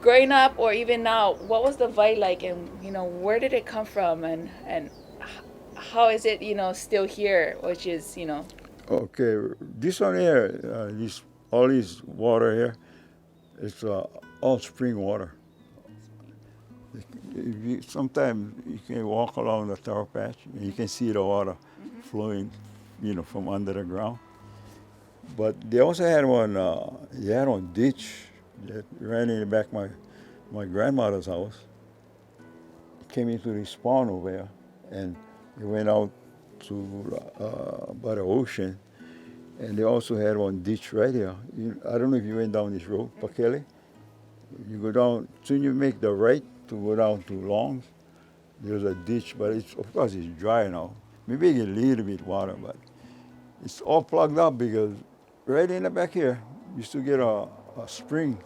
growing up or even now, what was the vibe like, and where did it come from, and how is it still here, which is Okay, this one here, all this water here, it's all spring water. Sometimes you can walk along the taro patch and you can see the water flowing, from under the ground. But they also had one ditch that ran in the back of my grandmother's house. It came into this pond over there, and it went out to by the ocean. And they also had one ditch right here. I don't know if you went down this road, Pakele. You go down, soon you make the right to go down to Longs. There's a ditch, but of course it's dry now. Maybe you get a little bit water, but it's all plugged up because right in the back here, you used to get a spring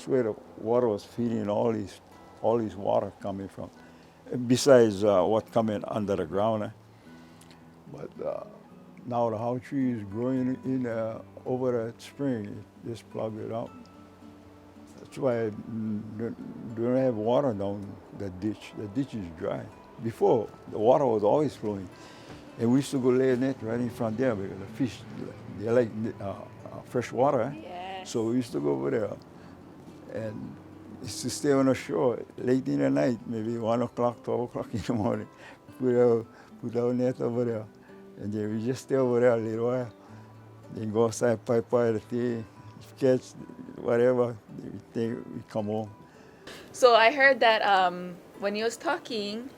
where the water was feeding all these water coming from, besides what coming under the ground. But now the house tree is growing in over that spring. It just plugged it up. That's why I don't have water down the ditch. The ditch is dry. Before, the water was always flowing. And we used to go lay a net right in front there because the fish, they like fresh water. Yes. So we used to go over there and used to stay on the shore late in the night, maybe 1 o'clock, 12 o'clock in the morning. Put our net over there. And then we just stay over there a little while. Then go outside, pipe the tea, catch whatever, we come home. So I heard that when you was talking,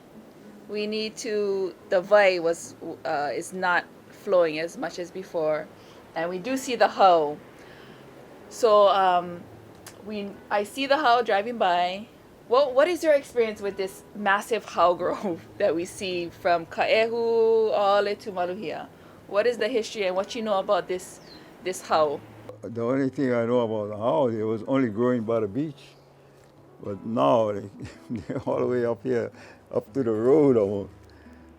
the vai was is not flowing as much as before, and we do see the how. So I see the how driving by. What is your experience with this massive how grove that we see from Kaehu all the way to Maluhia? What is the history and what you know about this how? The only thing I know about the how, it was only growing by the beach. But now they're all the way up here, up to the road almost.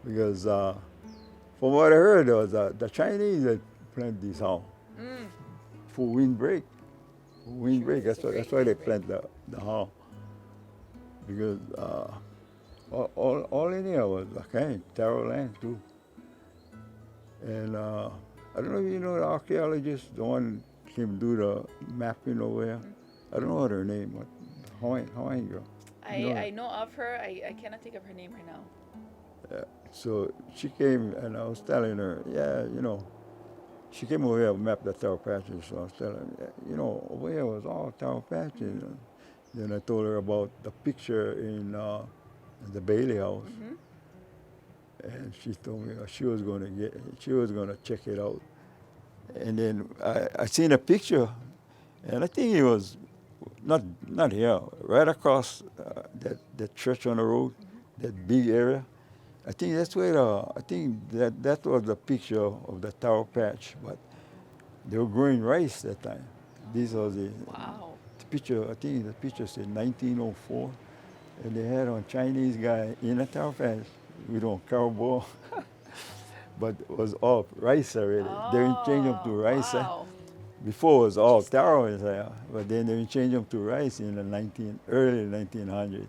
Because from what I heard, was the Chinese that planted this how for windbreak. Windbreak, that's why they plant the how. Because all in here was okay, taro land too. And I don't know if you know the archaeologist, the one came do the mapping over here. I don't know her name, but Hawaiian girl. I know of her. I cannot think of her name right now. Yeah. So she came and I was telling her, she came over here and mapped the taro patches. So I was telling her, over here was all taro patches. Then I told her about the picture in the Bailey house. And she told me she was going to check it out. And then I seen a picture, and I think it was not here, right across that church on the road, that big area. I think that's where that was the picture of the taro patch, but they were growing rice that time. This was the picture. I think the picture said 1904, and they had a Chinese guy in a taro patch with a cowboy. But it was all rice already. They didn't change them to rice. Wow. Before it was all taro is there, but then they changed them to rice in the early 1900s.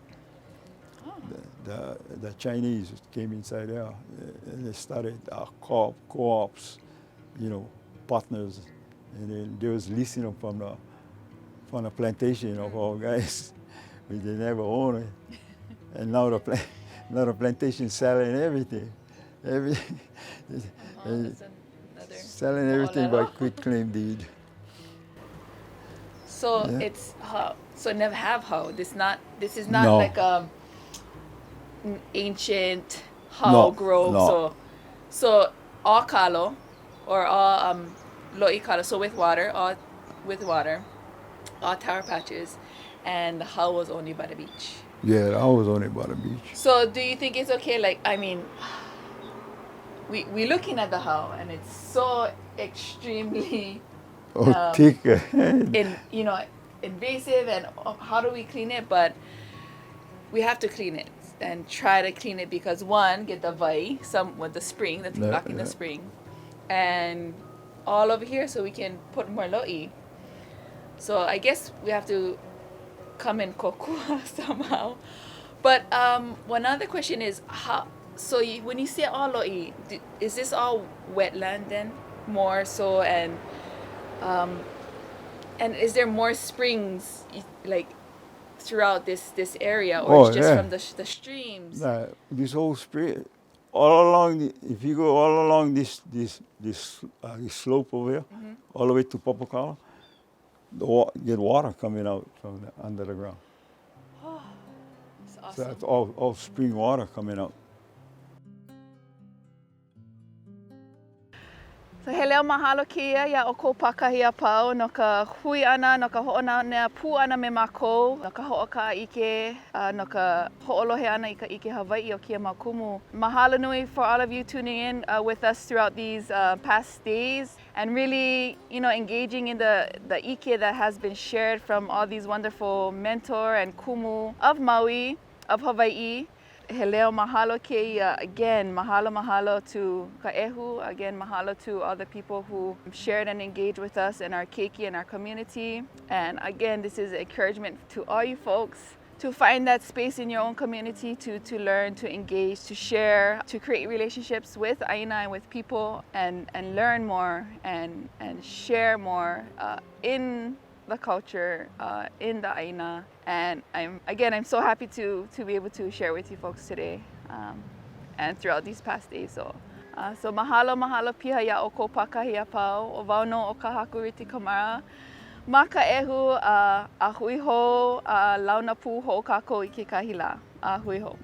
The Chinese came inside there and they started co-ops, partners, and then they was leasing them from the plantation of all guys, but they never owned it. And now the plantation selling everything. Selling everything by quit claim deed. So it's how. So never have how. This is not No. like an ancient how grove. No. So all kalo, or all lo'i kalo. So with water, all taro patches, and the how was only by the beach. Yeah, I was only by the beach. So do you think it's okay? Like, I mean, we looking at the how, and it's so extremely Thick. invasive, and how do we clean it? But we have to clean it and try to clean it because one, get the vai, some with the spring that's blocking the spring, and all over here so we can put more lo'i. So I guess we have to come in kokua somehow. But one other question is how. So when you say ʻoloʻi, is this all wetland then, more so, and is there more springs like throughout this area, or Oh, it's just yeah. from the streams? This whole spring, all along, if you go all along this slope over here, all the way to Popocala, get water coming out from under the ground. Oh, it's So awesome. that's all spring water coming out. So he leo mahalo kia ia o ko pakahi a pau no ka hui ana, no ka hoʻonana pū ana me mākou, no ka hoʻoka ike, no ka hoʻolohe ana I ka ike Hawaii o kia makumu. Mahalo nui for all of you tuning in with us throughout these past days and really, engaging in the ike that has been shared from all these wonderful mentor and kumu of Maui, of Hawaii. He leo mahalo keia again, mahalo to Kaehu, again mahalo to all the people who shared and engaged with us in our keiki and our community. And again, this is encouragement to all you folks to find that space in your own community to learn, to engage, to share, to create relationships with ʻAina and with people and learn more and share more in the culture, in the ʻAina. And I'm so happy to be able to share with you folks today and throughout these past days. So mahalo piha ia o ko pakahi a pau o wau no o Kahaku Riti Kamara. Ma ka ehu a hui hou launa pū ho kākou I ke kahila. A hui hou.